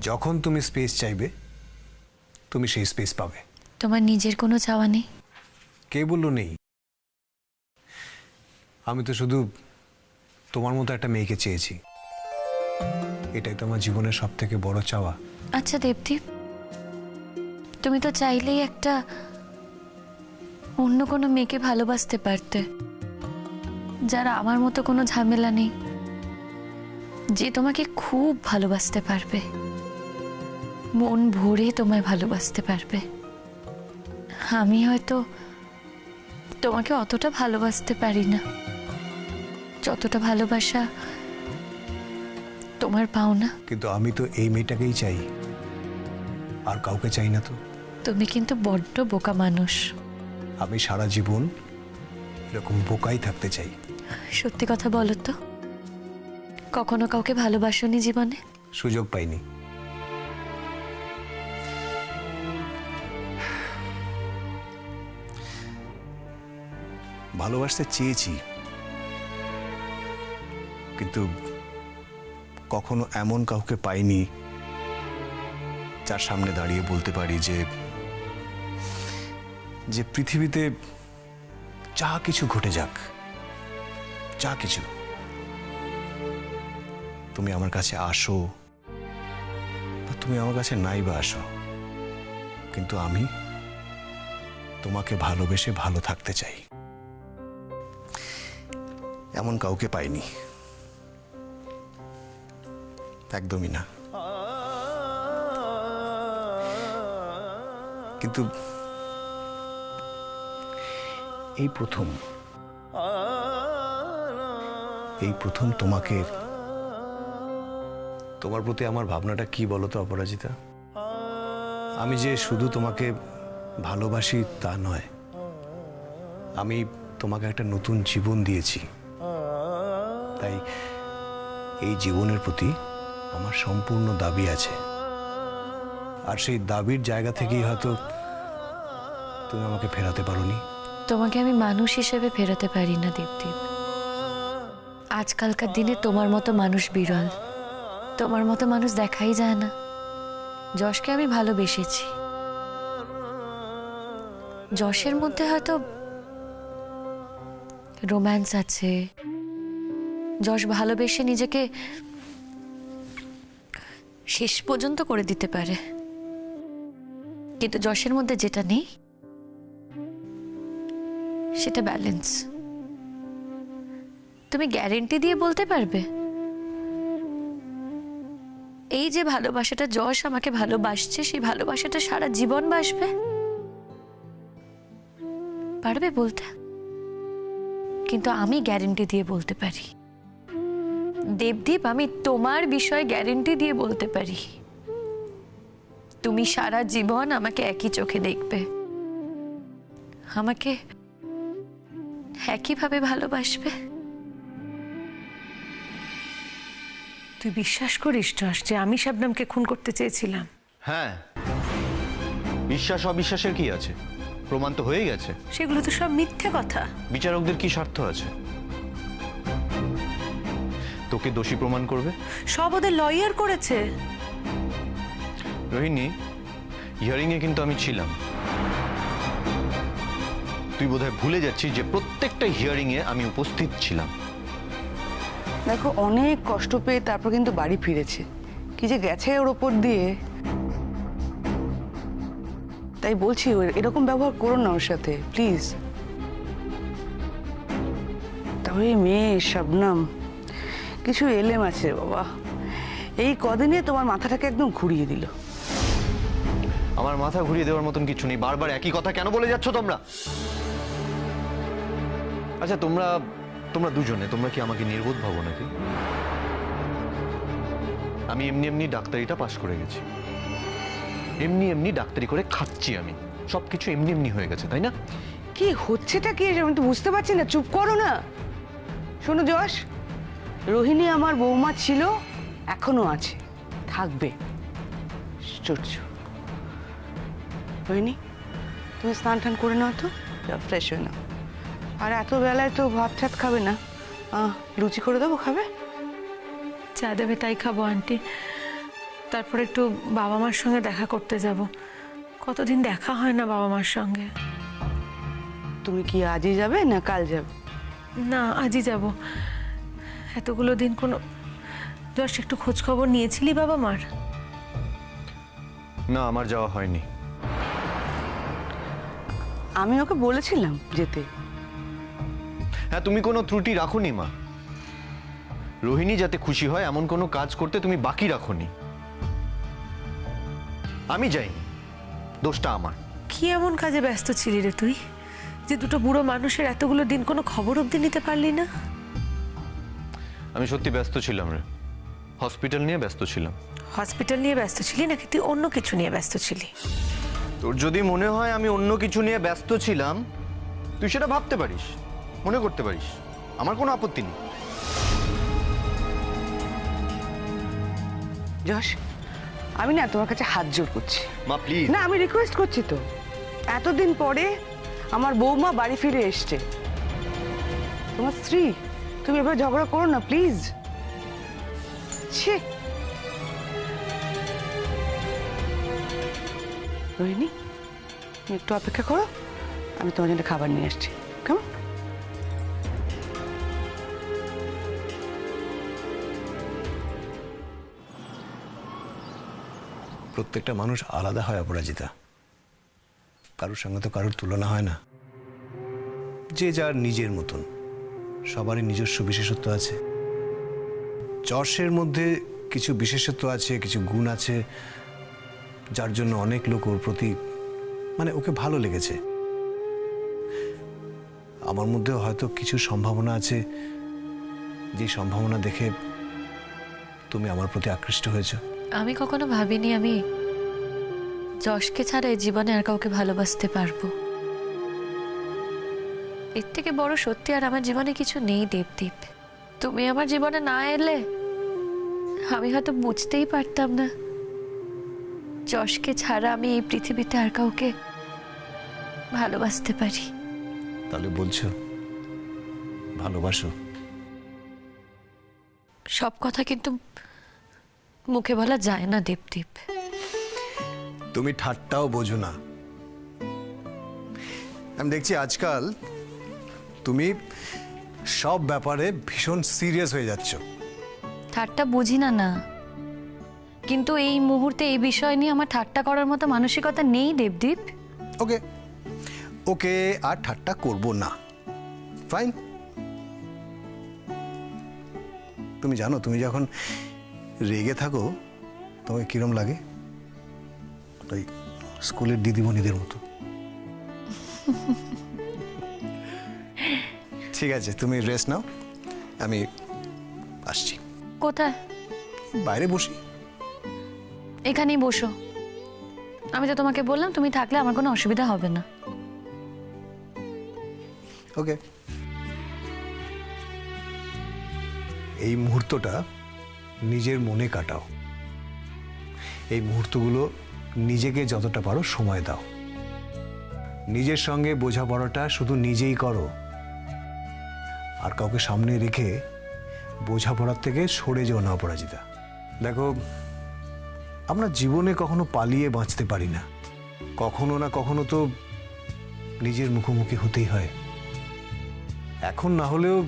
যখন তুমি স্পেস চাইবে তুমি সেই স্পেস পাবে। তোমার নিজের কোনো চাওয়া নেই? কে বললো নেই? আমি তো শুধু তোমার মতো একটা মেয়েকে চেয়েছি। এটাই তো আমার জীবনের সব থেকে বড় চাওয়া। আচ্ছা দেবদীপ, তুমি তো চাইলেই একটা অন্য কোনো মেয়েকে ভালোবাসতে পারতে, যারা আমার মতো কোনো ঝামেলা নেই, যে তোমাকে খুব ভালোবাসতে পারবে, মন ভরে তোমায় ভালোবাসতে পারবে। আমি হয়তো তোমাকে অতটা ভালোবাসতে পারি না যতটা ভালোবাসা তোমার পাওনা। কিন্তু আমি তো এই মেয়েটাকেই চাই, আর কাউকে চাই না। তো তুমি কিন্তু বড্ড বোকা মানুষ। আমি সারা জীবন এরকম বোকাই থাকতে চাই। সত্যি কথা বলো তো, কখনো কাউকে ভালোবাসোনি জীবনে? সুযোগ পাইনি। ভালোবাসতে চেয়েছি, কিন্তু কখনো এমন কাউকে পাইনি যার সামনে দাঁড়িয়ে বলতে পারি যে পৃথিবীতে যা কিছু ঘটে যাক, যা কিছু, তুমি আমার কাছে আসো বা তুমি আমার কাছে নাই বা আসো, কিন্তু আমি তোমাকে ভালোবেসে ভালো থাকতে চাই। এমন কাউকে পাইনি, একদমই না। কিন্তু এই প্রথম তোমাকে, তোমার প্রতি আমার ভাবনাটা কি বলো তো অপরাজিতা? আমি যে শুধু তোমাকে ভালোবাসি তা নয়, আমি তোমাকে একটা নতুন জীবন দিয়েছি। তাই এই জীবনের প্রতি আমার সম্পূর্ণ দাবি আছে, আর সেই দাবির জায়গা থেকেই হয়তো তুমি আমাকে ফেরাতে পারোনি। তোমাকে আমি মানুষ হিসেবে ফেরাতে পারি না দেবদীপ। আজকালকার দিনে তোমার মতো মানুষ বিরল, তোমার মতো মানুষ দেখাই যায় না। যশকে আমি ভালোবেসেছি, যশের মধ্যে হয়তো রোম্যান্স আছে, যশ ভালোবেসে নিজেকে শেষ পর্যন্ত করে দিতে পারে, কিন্তু যশের মধ্যে যেটা নেই সেটা ব্যালেন্স। তুমি গ্যারেন্টি দিয়ে বলতে পারবে এই যে ভালোবাসাটা যশ আমাকে ভালোবাসছে, সেই ভালোবাসাটা সারা জীবন বাসবে? পারবে বলতে? কিন্তু আমি গ্যারেন্টি দিয়ে বলতে পারি দেবদীপ, আমি তোমার বিষয়ে গ্যারেন্টি দিয়ে বলতে পারি তুমি সারা জীবন আমাকে একই চোখে দেখবে, আমাকে একইভাবে ভালোবাসবে। তুই বিশ্বাস করিস যশ যে আমি শবনমকে খুন করতে চেয়েছিলাম? হ্যাঁ, বিশ্বাস অবিশ্বাসের কি আছে, প্রমাণ তো হয়ে গেছে। সেগুলো তো সব মিথ্যে কথা। বিচারকদের কি স্বার্থ আছে? তোকে দোষী প্রমাণ করবে? সব ওদের লয়ার করেছে। রোহিণী, হিয়ারিং এ কিন্তু আমি ছিলাম। তুই বোধহয় ভুলে যাচ্ছিস যে প্রত্যেকটা হিয়ারিং এ আমি উপস্থিত ছিলাম। দেখো, অনেক কষ্ট পেয়ে তারপর কিন্তু বাড়ি ফিরেছে, কি যে গেছে ওর ওপর দিয়ে। তাই বলছি এরকম ব্যবহার করো না ওর সাথে, প্লিজ। তবে মেয়ে শবনম কিছু এলেম আছে বাবা, এই কদিনে তোমার মাথাটাকে একদম ঘুরিয়ে দিল। আমার মাথা ঘুরিয়ে দেওয়ার মতন কিছু নেই, বারবার একই কথা কেন বলে যাচ্ছ তোমরা? আচ্ছা, তোমরা দুজনে, তোমরা কি আমাকে নির্বোধ ভাবো নাকি? আমি এমনি এমনি ডাক্তারিটা পাশ করে গেছি, এমনি এমনি ডাক্তারি করে খাচ্ছি, আমি সবকিছু এমনি এমনি হয়ে গেছে, তাই না? কি হচ্ছেটা কি আমি তো বুঝতে পারছি না, চুপ করো না। শোনো যশ, রোহিণী আমার বৌমা ছিল, এখনো আছে, থাকবে। আশ্চর্য। রোহিণী, তুমি স্নান টান করে নাও তো, ফ্রেশ হয়ে নাও। আর এত বেলায় তো ভাত টাত খাবে না, লুচি করে দেবো, খাবে? যা দেবে তাই খাবো আন্টি। তারপর একটু বাবা মার সঙ্গে দেখা করতে যাব। কতদিন দেখা হয় না বাবা মার সঙ্গে। তুমি কি আজই যাবে না কাল যাবে? না, আজই যাব। এতগুলো দিন কোনো যশ একটু খোঁজ খবর নিয়েছিলি বাবা মার? না, আমার যাওয়া হয়নি। আমি ওকে বলেছিলাম যেতে। হ্যাঁ, তুমি কোনো ত্রুটি রাখোনি মা। রোহিণী যাতে খুশি হয় এমন কোনো কাজ করতে তুমি বাকি রাখোনি। আমি যাইনি, দোষটা আমার। কি এমন কাজে ব্যস্ত ছিলি রে তুই, যে দুটো বুড়ো মানুষের এতগুলো দিন কোনো খবর অবধি নিতে পারলি না? আমি সত্যি ব্যস্ত ছিলাম রে, হসপিটাল নিয়ে ব্যস্ত ছিলাম। হসপিটাল নিয়ে ব্যস্ত ছিলি নাকি তুই অন্য কিছু নিয়ে ব্যস্ত ছিলি? তোর যদি মনে হয় আমি অন্য কিছু নিয়ে ব্যস্ত ছিলাম, তুই সেটা ভাবতে পারিস, মনে করতে পারিস, আমার কোনো আপত্তি নেই। যশ, আমি না তোমার কাছে হাত জোর করছি। মা প্লিজ। না, আমি রিকোয়েস্ট করছি তো। এতদিন পরে আমার বৌমা বাড়ি ফিরে এসছে, তোমার স্ত্রী, তুমি এবার ঝগড়া করো না প্লিজ। ছি। রোহিণী, তুমি একটু অপেক্ষা করো, আমি তোমার জন্য খাবার নিয়ে আসছি। কেমন? প্রত্যেকটা মানুষ আলাদা হয় অপরাজিতা, কারোর সঙ্গে তো কারোর তুলনা হয় না। যে যার নিজের মতন, সবারই নিজস্ব বিশেষত্ব আছে। যশের মধ্যে কিছু বিশেষত্ব আছে, কিছু গুণ আছে, যার জন্য অনেক লোক ওর প্রতি ওকে ভালো লেগেছে। আমার মধ্যে হয়তো কিছু সম্ভাবনা আছে, যে সম্ভাবনা দেখে তুমি আমার প্রতি আকৃষ্ট হয়েছো। আমি কখনো ভাবিনি আমি যশকে ছাড়া এই জীবনে আর কাউকে ভালোবাসতে পারবো। এর থেকে বড় সত্যি আর আমার জীবনে কিছু নেই দেবদীপ। তুমি আমার জীবনে না এলে আমি হয়তো বুঝতেই পারতাম না যশকে ছাড়া আমি এই পৃথিবীতে আর কাউকে ভালোবাসতে পারি। তাহলে বলছো ভালোবাসো? সব কথা কিন্তু মুখে বলা যায় না দেবদীপ। তুমি ঠাট্টাও বোঝো না। আমি দেখছি আজকাল তুমি সব ব্যাপারে ভীষণ সিরিয়াস হয়ে যাচ্ছ। ঠাট্টা বুঝি না না, কিন্তু এই মুহূর্তে এই বিষয় নিয়ে আমার ঠাট্টা করার মতো মানসিকতা নেই দেবদীপ। ওকে ওকে, আর ঠাট্টা করব না, ফাইন। তুমি জানো, তুমি যখন রেগে থাকো তোমাকে কিরম লাগে? ওই স্কুলের দিদিমণিদের মতো। ঠিক আছে, তুমি রেস্ট নাও, আমি আসছি। কোথায়? বাইরে বসি। এখানেই বসো। আমি তো তোমাকে বললাম তুমি থাকলে আমার কোনো অসুবিধা হবে না। ওকে। এই মুহূর্তটা নিজের মনে কাটাও। এই মুহূর্তগুলো নিজেকে যতটা পারো সময় দাও। নিজের সঙ্গে বোঝাপড়াটা শুধু নিজেই করো, আর কাউকে সামনে রেখে বোঝাপড়ার থেকে সরে যেও না অপরাজিতা। দেখো, আমরা জীবনে কখনো পালিয়ে বাঁচতে পারি না, কখনো না কখনো তো নিজের মুখোমুখি হতেই হয়। এখন না হলেও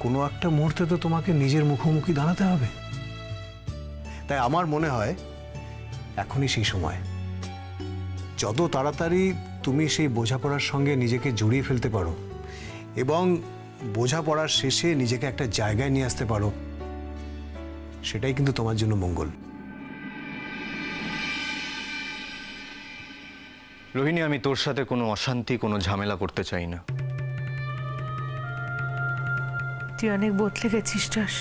কোনো একটা মুহূর্তে তো তোমাকে নিজের মুখোমুখি দাঁড়াতে হবে। তাই আমার মনে হয় এখনই সেই সময়। যত তাড়াতাড়ি তুমি সেই বোঝাপড়ার সঙ্গে নিজেকে জড়িয়ে ফেলতে পারো এবং বোঝাপড়ার শেষে নিজেকে একটা জায়গায় নিয়ে আসতে পারো, সেটাই কিন্তু তোমার জন্য মঙ্গল। রোহিণী, আমি তোর সাথে কোনো অশান্তি, কোনো ঝামেলা করতে চাই না। তুই অনেক বদলে গেছিস যশ।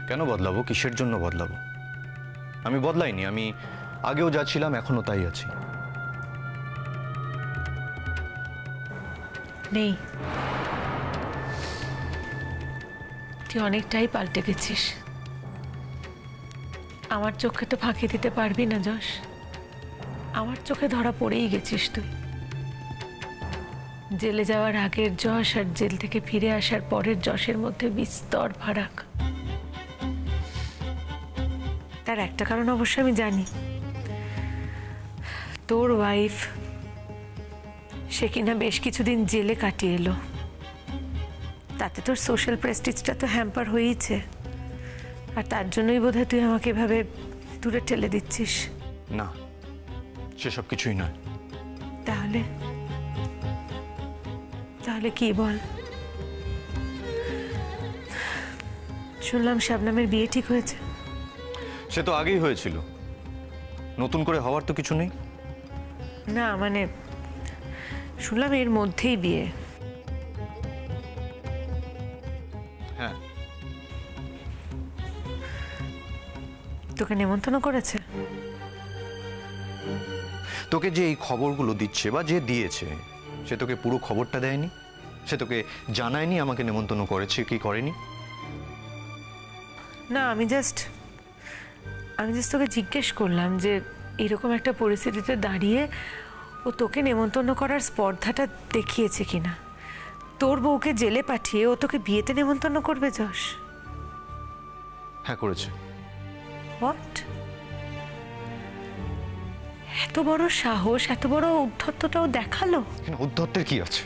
কেন বদলাবো? কিসের জন্য বদলাবো? আমি বদলাইনি। আমি আগেও যা ছিলাম এখনো তাই আছি। নেই, তুই অনেকটাই পাল্টে গেছিস। আমার চোখে তো ফাঁকি দিতে পারবি না যশ। আমার চোখে ধরা পড়েই গেছিস তুই। জেলে যাওয়ার আগের যশ আর জেল থেকে ফিরে আসার পরের যশের মধ্যে বিস্তর ফারাক। তার একটা কারণ অবশ্য আমি জানি। তোর ওয়াইফ সে কিনা বেশ কিছুদিন জেলে কাটিয়ে এলো, তাতে তোর সোশ্যাল প্রেস্টিজটা তো হ্যাম্পার হয়েইছে। আর তার জন্যই বোধহয় তুই আমাকে এভাবে দূরে ঠেলে দিচ্ছিস। না, সেসব কিছুই নয়। তাহলে তাহলে কি বল? শুনলাম শাবনামের বিয়ে ঠিক হয়েছে। সে তো আগেই হয়েছিল, নতুন করে হওয়ার তো কিছু নেই। না মানে শুনলাম এর মধ্যেই বিয়ে। হ্যাঁ, তোকে নেমন্তন্ন করেছে? তোকে যে এই খবরগুলো দিচ্ছে বা যে দিয়েছে সে তোকে পুরো খবরটা দেয়নি? সে তোকে জানায়নি আমাকে নেমন্তন্ন করেছে কি করেনি? না, আমি জাস্ট তোকে জিজ্ঞেস করলাম যে এরকম একটা পরিস্থিতিতে দাঁড়িয়ে ও তোকে নেমন্তন্ন করার স্পর্ধাটা দেখিয়েছে কিনা। তোর বউকে জেলে পাঠিয়ে ও তোকে বিয়েতে নেমন্তন্ন করবে যশ? হ্যাঁ, করেছে। হোয়াট? এত বড় সাহস, এত বড় উদ্ধত্তটাও দেখালো? এখানে উদ্ধত্তের কি আছে?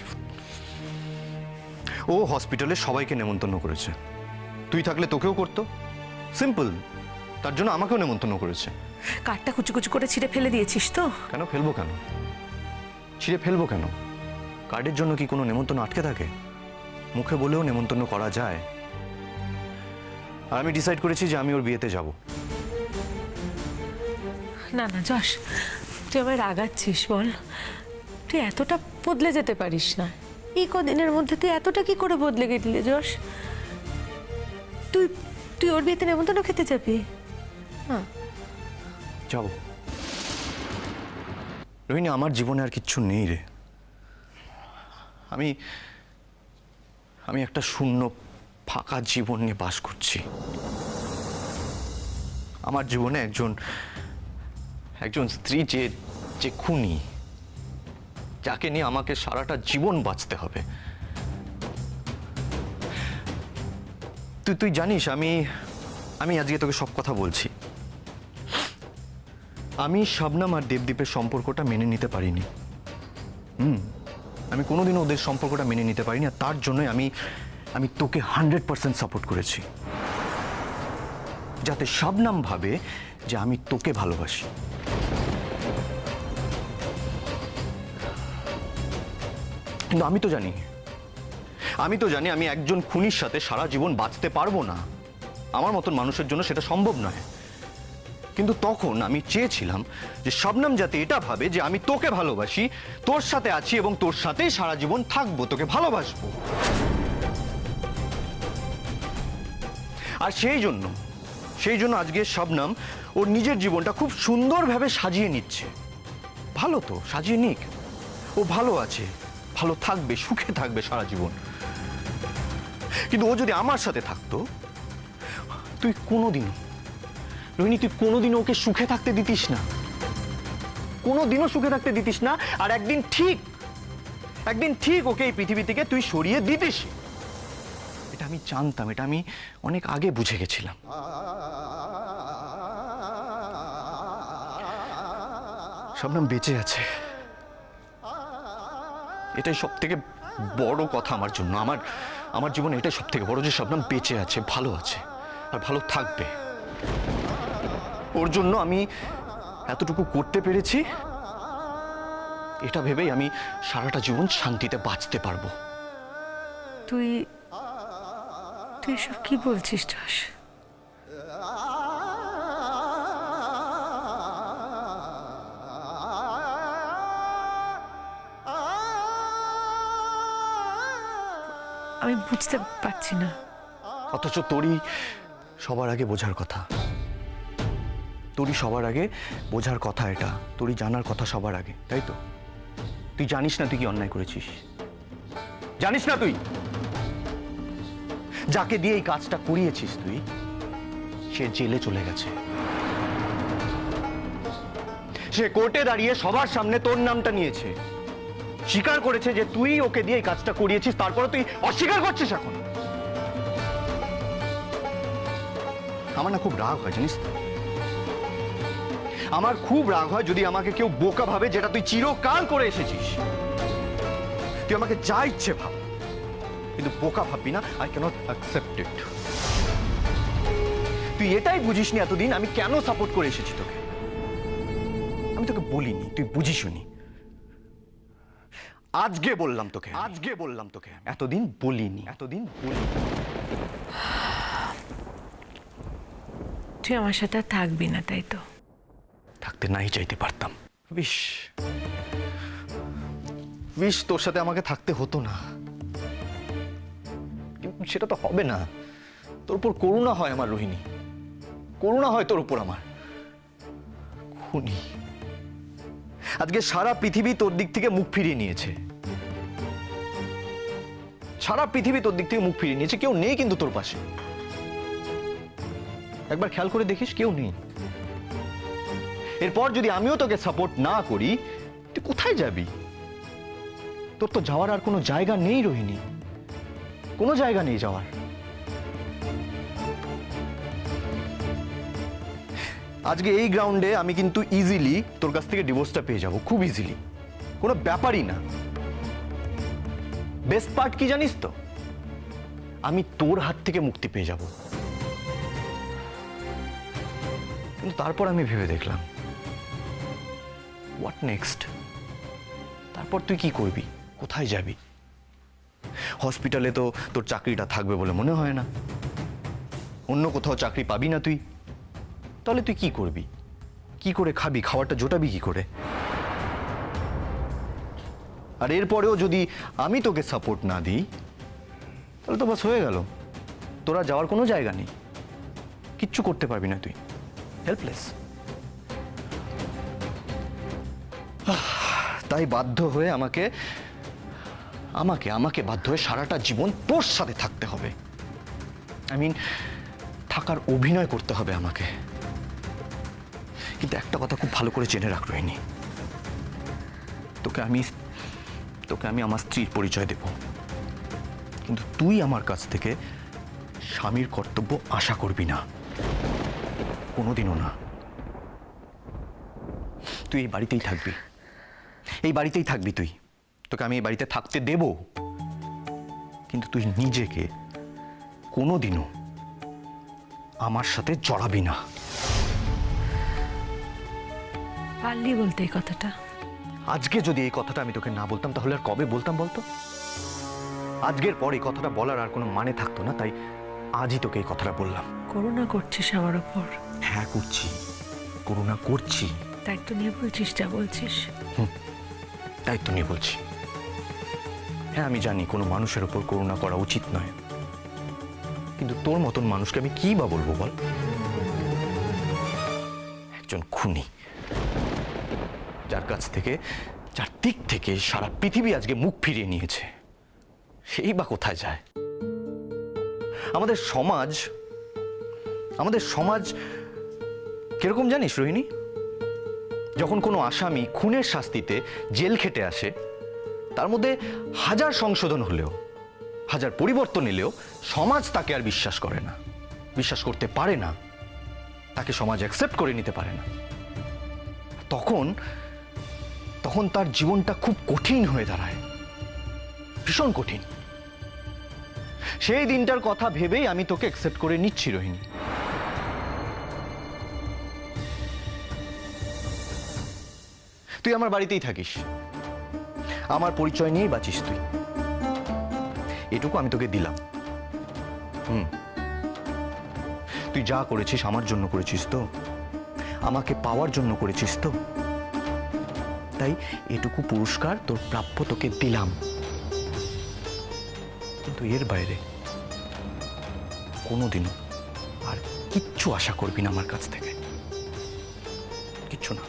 ও হসপিটালে সবাইকে নেমন্তন্ন করেছে, তুই থাকলে তোকেও করতো। সিম্পল। তার জন্য আমাকেও নেমন্তন্ন করেছে। কাঠটা কুচু কুচু করে ছিঁড়ে ফেলে দিয়েছিস তো? কেন ফেলবো? কেন ছিঁড়ে ফেলবো? কেন? কার্ডের জন্য কি কোনো নেমন্তন্ন আটকে থাকে? মুখে বলেও নেমন্তন্ন করা যায়। আর আমি ডিসাইড করেছি যে আমি ওর বিয়েতে যাব। না না যশ, তুই আমায় রাগাচ্ছিস বল? তুই এতটা বদলে যেতে পারিস না। এই কদিনের মধ্যে তুই এতটা কি করে বদলে গেলি যশ? তুই তুই ওর বিয়েতে নেমন্তন্ন খেতে যাবি? হ্যাঁ, যাব। রোহিণী, আমার জীবনে আর কিচ্ছু নেই রে। আমি আমি একটা শূন্য ফাঁকা জীবন নিয়ে বাস করছি। আমার জীবনে একজন স্ত্রী যে খুনি, যাকে নিয়ে আমাকে সারাটা জীবন বাঁচতে হবে। তুই জানিস আমি আজকে তোকে সব কথা বলছি। আমি শাবনাম আর দেবদীপের সম্পর্কটা মেনে নিতে পারিনি। আমি কোনোদিনও ওদের সম্পর্কটা মেনে নিতে পারিনি। আর তার জন্যই আমি তোকে 100% সাপোর্ট করেছি, যাতে শাবনাম ভাবে যে আমি তোকে ভালোবাসি। কিন্তু আমি তো জানি আমি একজন খুনির সাথে সারা জীবন বাঁচতে পারবো না। আমার মতন মানুষের জন্য সেটা সম্ভব নয়। কিন্তু তখন আমি চেয়েছিলাম যে শাবনাম যাতে এটা ভাবে যে আমি তোকে ভালোবাসি, তোর সাথে আছি এবং তোর সাথেই সারা জীবন থাকবো, তোকে ভালোবাসবো। আর সেই জন্য আজকে শাবনাম ওর নিজের জীবনটা খুব সুন্দরভাবে সাজিয়ে নিচ্ছে। ভালো তো, সাজিয়ে নিক। ও ভালো আছে, ভালো থাকবে, সুখে থাকবে সারা জীবন। কিন্তু ও যদি আমার সাথে থাকতো, তুই কোনোদিনও ওকে সুখে থাকতে দিতিস না। কোনোদিনও সুখে থাকতে দিতিস না। আর একদিন ঠিক ওকে এই পৃথিবী থেকে তুই সরিয়ে দিতিস। এটা আমি জানতাম, এটা আমি অনেক আগে বুঝে গেছিলাম। শাবনাম বেঁচে আছে, এটাই সব থেকে বড় কথা আমার জন্য। আমার জীবনে এটাই সব থেকে বড়, যে শাবনাম বেঁচে আছে, ভালো আছে আর ভালো থাকবে। ওর জন্য আমি এতটুকু করতে পেরেছি, এটা ভেবেই আমি সারাটা জীবন শান্তিতে বাঁচতে পারবো। তুই এসব কি বলছিস যশ? আমি বুঝতে পারছি না। অথচ তোরই সবার আগে বোঝার কথা। এটা তোরই জানার কথা সবার আগে, তাই তো? তুই জানিস না তুই কি অন্যায় করেছিস? জানিস না তুই যাকে দিয়ে এই কাজটা করিয়েছিস তুই, সে জেলে চলে গেছে। সে কোর্টে দাঁড়িয়ে সবার সামনে তোর নামটা নিয়েছে, স্বীকার করেছে যে তুই ওকে দিয়ে এই কাজটা করিয়েছিস। তারপরে তুই অস্বীকার করছিস এখন। আমার না খুব রাগ হয়, জানিস তো? আমার খুব রাগ হয় যদি আমাকে কেউ বোকা ভাবে, যেটা তুই চিরকাল করে এসেছিস। তুই আমাকে যা ইচ্ছে ভাব, কিন্তু বোকা ভাববি না। I cannot accept it. তুই এটাই বুঝিসনি এতদিন আমি কেন সাপোর্ট করে এসেছি তোকে। আমি তোকে বলিনি, তুই বুঝিসনি। আজকে বললাম তোকে, এতদিন বলিনি। তুই আমার সাথে আর থাকবি না, তাই তো? থাকতে নাই চাইতে পারতাম। বিশ তোর সাথে আমাকে থাকতে হতো না, কিন্তু সেটা তো হবে না। তোর উপর করুণা হয় আমার রোহিণী, করুণা হয় তোর উপর আমার। খুনি। আজকে সারা পৃথিবী তোর দিক থেকে মুখ ফিরিয়ে নিয়েছে, সারা পৃথিবী তোর দিক থেকে মুখ ফিরিয়ে নিয়েছে। কেউ নেই কিন্তু তোর পাশে। একবার খেয়াল করে দেখিস, কেউ নেই। এরপর যদি আমিও তোকে সাপোর্ট না করি, তুই কোথায় যাবি? তোর তো যাওয়ার আর কোনো জায়গা নেই রোহিণী, কোনো জায়গা নেই যাওয়ার। আজকে এই গ্রাউন্ডে আমি কিন্তু ইজিলি তোর কাছ থেকে ডিভোর্সটা পেয়ে যাব, খুব ইজিলি, কোনো ব্যাপারই না। বেস্ট পার্ট কি জানিস তো? আমি তোর হাত থেকে মুক্তি পেয়ে যাব। কিন্তু তারপর আমি ভেবে দেখলাম, হোয়াট নেক্সট? তারপর তুই কি করবি, কোথায় যাবি? হসপিটালে তো তোর চাকরিটা থাকবে বলে মনে হয় না, অন্য কোথাও চাকরি পাবি না তুই। তাহলে তুই কি করবি, কি করে খাবি, খাবারটা জোটাবি কি করে? আর এরপরেও যদি আমি তোকে সাপোর্ট না দিই, তাহলে তো বাস হয়ে গেল। তোরা যাওয়ার কোনো জায়গা নেই, কিচ্ছু করতে পারবি না তুই, হেল্পলেস। তাই বাধ্য হয়ে আমাকে বাধ্য হয়ে সারাটা জীবন তোর সাথে থাকতে হবে। থাকার অভিনয় করতে হবে আমাকে। কিন্তু একটা কথা খুব ভালো করে জেনে রাখ রোহিণী, তোকে আমি আমার স্ত্রীর পরিচয় দেব, কিন্তু তুই আমার কাছ থেকে স্বামীর কর্তব্য আশা করবি না, কোনোদিনও না। তুই এই বাড়িতেই থাকবি, তোকে আমি এই বাড়িতে থাকতে দেব, কিন্তু তুই নিজেকে কোনোদিনও আমার সাথে জড়াবি না। পারলি বলতে এই কথাটা? আজকে যদি এই কথাটা আমি তোকে না বলতাম, তাহলে আর কবে বলতাম বলতো? আজকের পর এই কথাটা বলার আর কোনো মানে থাকতো না, তাই আজই তোকে এই কথাটা বললাম। করুণা করছিস আমার ওপর? হ্যাঁ করছি, করুণা করছি। দায়িত্ব নিয়ে বলছিস যা বলছিস? দায়িত্ব নিয়ে বলছি। হ্যাঁ আমি জানি কোনো মানুষের ওপর করুণা করা উচিত নয়, কিন্তু তোর মতন মানুষকে আমি কি বা বলবো বল? একজন খুনি, যার দিক থেকে সারা পৃথিবী আজকে মুখ ফিরিয়ে নিয়েছে, সেই বা কোথায় যায়? আমাদের সমাজ কিরকম জানিস রোহিণী? যখন কোনো আসামি খুনের শাস্তিতে জেল খেটে আসে, তার মধ্যে হাজার সংশোধন হলেও, হাজার পরিবর্তন এলেও সমাজ তাকে আর বিশ্বাস করে না, বিশ্বাস করতে পারে না, তাকে সমাজ অ্যাকসেপ্ট করে নিতে পারে না। তখন তার জীবনটা খুব কঠিন হয়ে দাঁড়ায়, ভীষণ কঠিন। সেই দিনটার কথা ভেবেই আমি তোকে অ্যাকসেপ্ট করে নিচ্ছি রোহিণী। তুই আমার বাড়িতেই থাকিস, আমার পরিচয় নিয়েই বাঁচিস তুই, এটুকু আমি তোকে দিলাম। তুই যা করেছিস আমার জন্য করেছিস তো, আমাকে পাওয়ার জন্য করেছিস তো, তাই এটুকু পুরস্কার তোর প্রাপ্য তোকে দিলাম। কিন্তু এর বাইরে কোনোদিনও আর কিচ্ছু আশা করবি না আমার কাছ থেকে, কিচ্ছু না।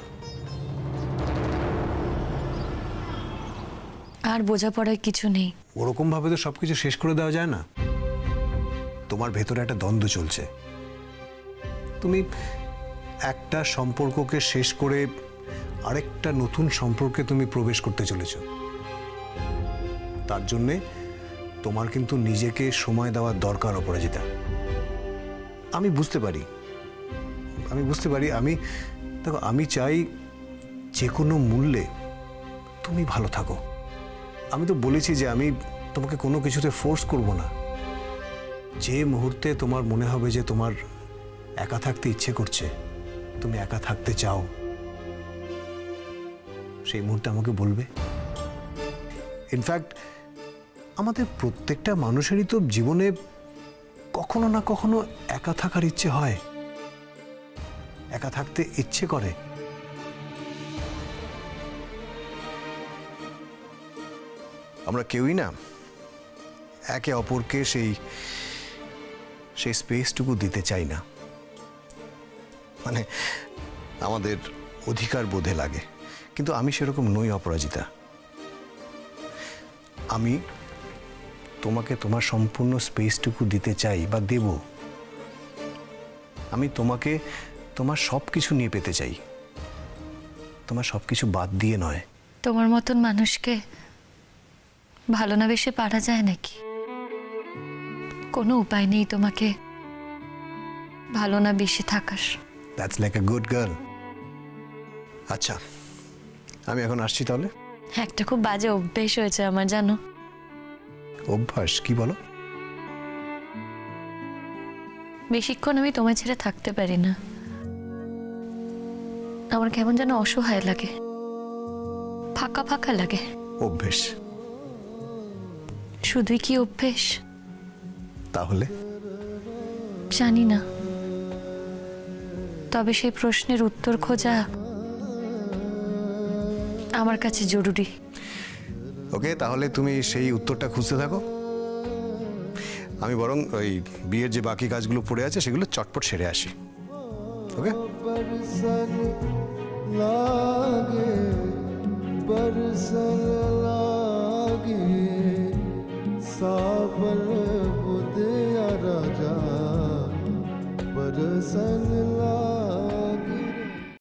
আর বোঝাপড়ায় কিছু নেই। ওরকম ভাবে তো সবকিছু শেষ করে দেওয়া যায় না। তোমার ভেতরে একটা দ্বন্দ্ব চলছে। তুমি একটা সম্পর্ককে শেষ করে আরেকটা নতুন সম্পর্কে তুমি প্রবেশ করতে চলেছ। তার জন্যে তোমার কিন্তু নিজেকে সময় দেওয়ার দরকার অপরাজিতা। আমি বুঝতে পারি দেখো, আমি চাই যে কোনো মূল্যে তুমি ভালো থাকো। আমি তো বলেছি যে আমি তোমাকে কোনো কিছুতে ফোর্স করব না। যে মুহূর্তে তোমার মনে হবে যে তোমার একা থাকতে ইচ্ছে করছে, তুমি একা থাকতে চাও, সেই মুহূর্তে আমাকে বলবে। ইনফ্যাক্ট আমাদের প্রত্যেকটা মানুষেরই তো জীবনে কখনো না কখনো একা থাকার ইচ্ছে হয়, একা থাকতে ইচ্ছে করে। আমরা কেউই না একে অপরকে সেই স্পেসটুকু দিতে চাই না। মানে আমাদের অধিকার বোধে লাগে, কিন্তু আমি সেরকম নই অপরাজিতা। আমি তোমাকে তোমার সম্পূর্ণ স্পেসটুকু দিতে চাই বা দেব। আমি তোমাকে তোমার সব কিছু নিয়ে পেতে চাই, তোমার সব কিছু বাদ দিয়ে নয়। তোমার মতন মানুষকে ভালো না বেশি পারা যায় নাকি? কোনো উপায় নেই তোমাকে ভালো না বেশি থাকার। That's like a good girl. আচ্ছা, আমি এখন আসছি তাহলে। একটা খুব বাজে অভ্যেস হয়েছে আমার, জানো? অভ্যাস? কি বলো? বেশিক্ষণ আমি তোমায় ছেড়ে থাকতে পারি না। আমার কেমন যেন অসহায় লাগে, ফাঁকা ফাঁকা লাগে। অভ্যেস? শুধুই কি অভ্যেস? তাহলে জানি না, তবে সেই প্রশ্নের উত্তর খোঁজা আমার কাছে জরুরি। ওকে, তাহলে তুমি সেই উত্তরটা খুঁজতে থাকো। আমি বরং ওই বিয়ের যে বাকি কাজগুলো পড়ে আছে সেগুলো চটপট সেরে আসি। ওকে? सावल बुधिया राजा बरसन